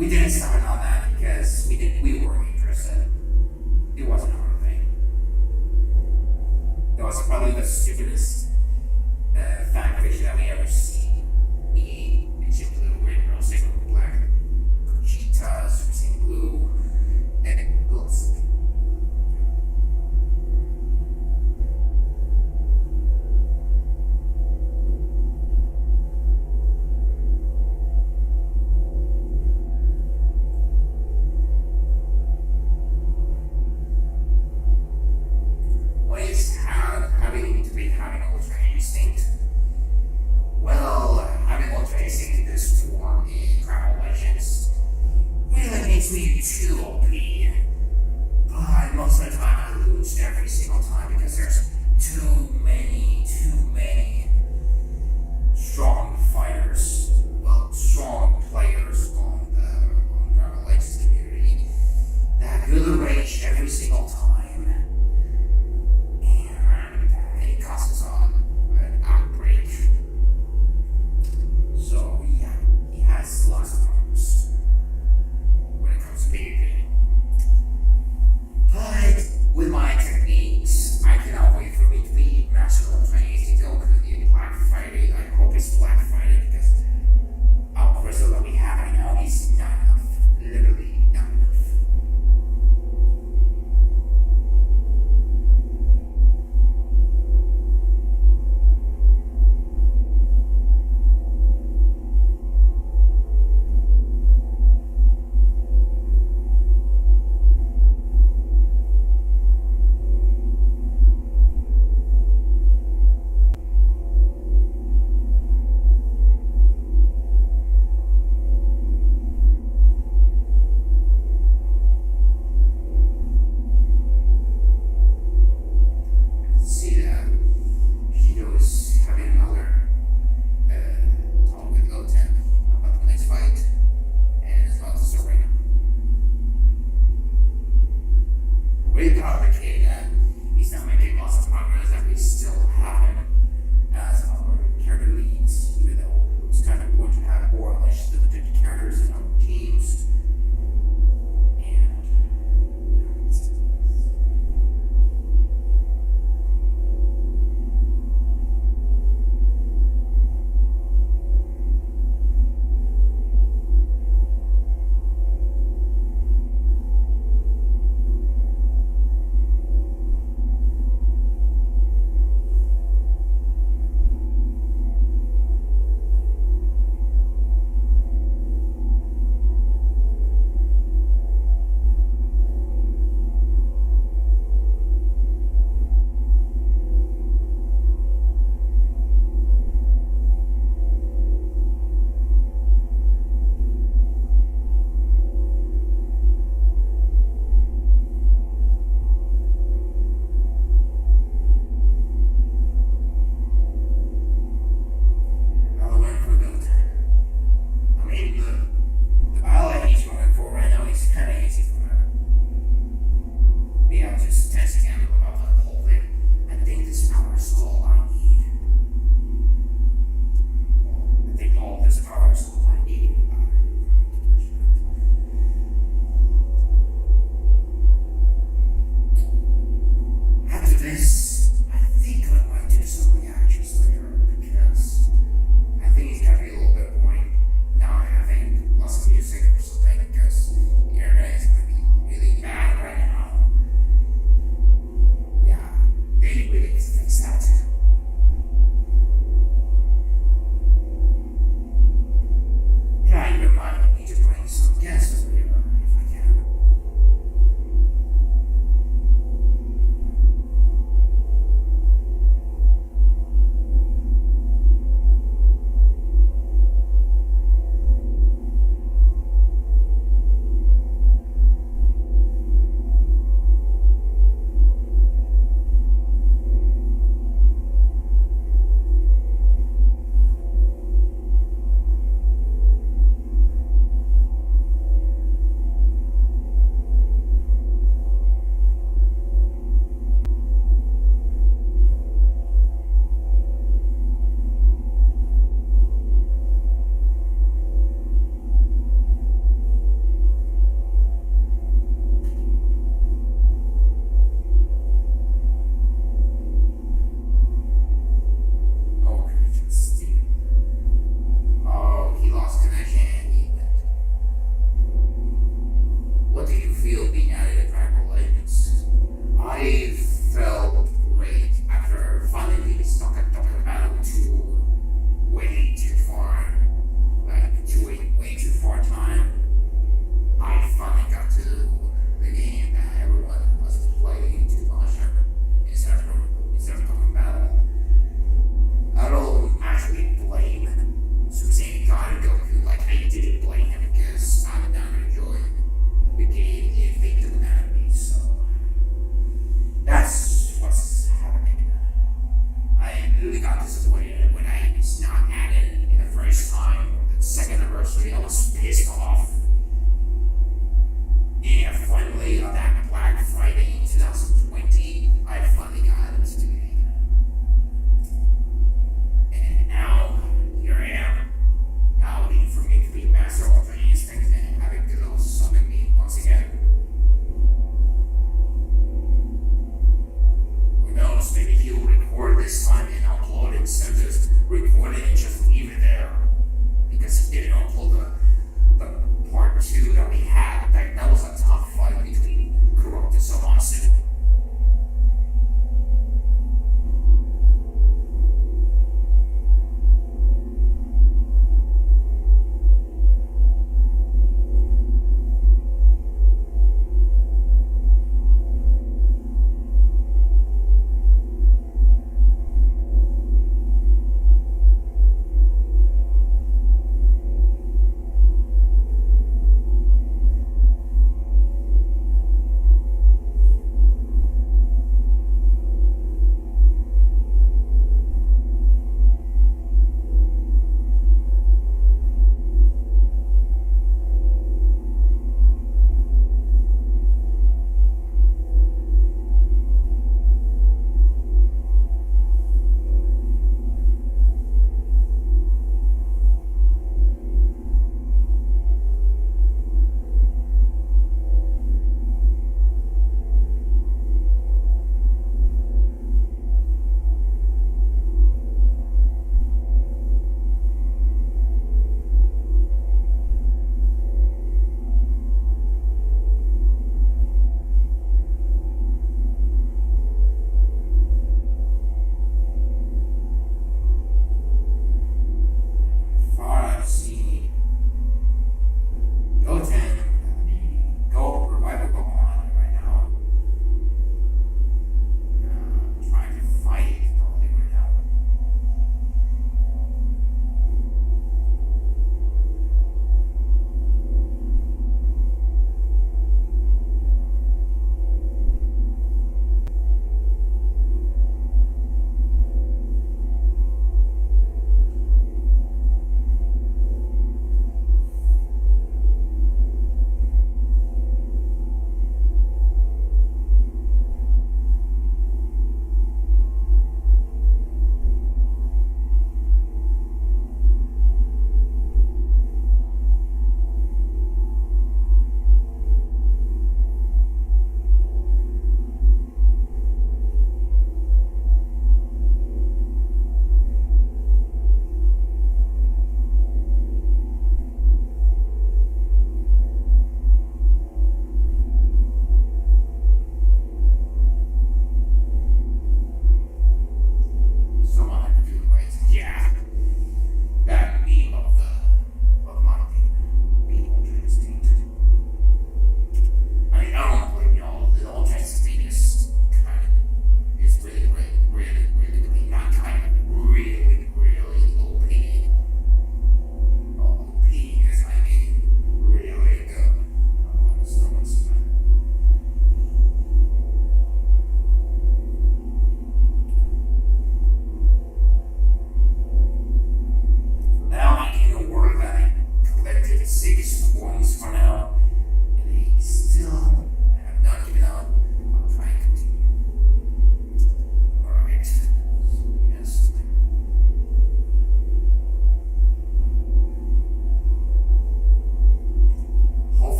We didn't start on that because we weren't interested. It wasn't our thing. It was probably the stupidest fanfiction that we ever seen. Me, ancient blue, red girl, single black, cheetahs, sing blue, and it looks.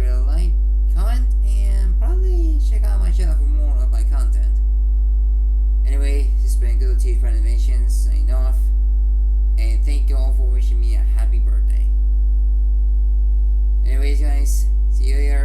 give it a like, comment, and probably check out my channel for more of my content. Anyway, this has been Guido Teeth Renovations signing off, and thank you all for wishing me a happy birthday. Anyways, guys.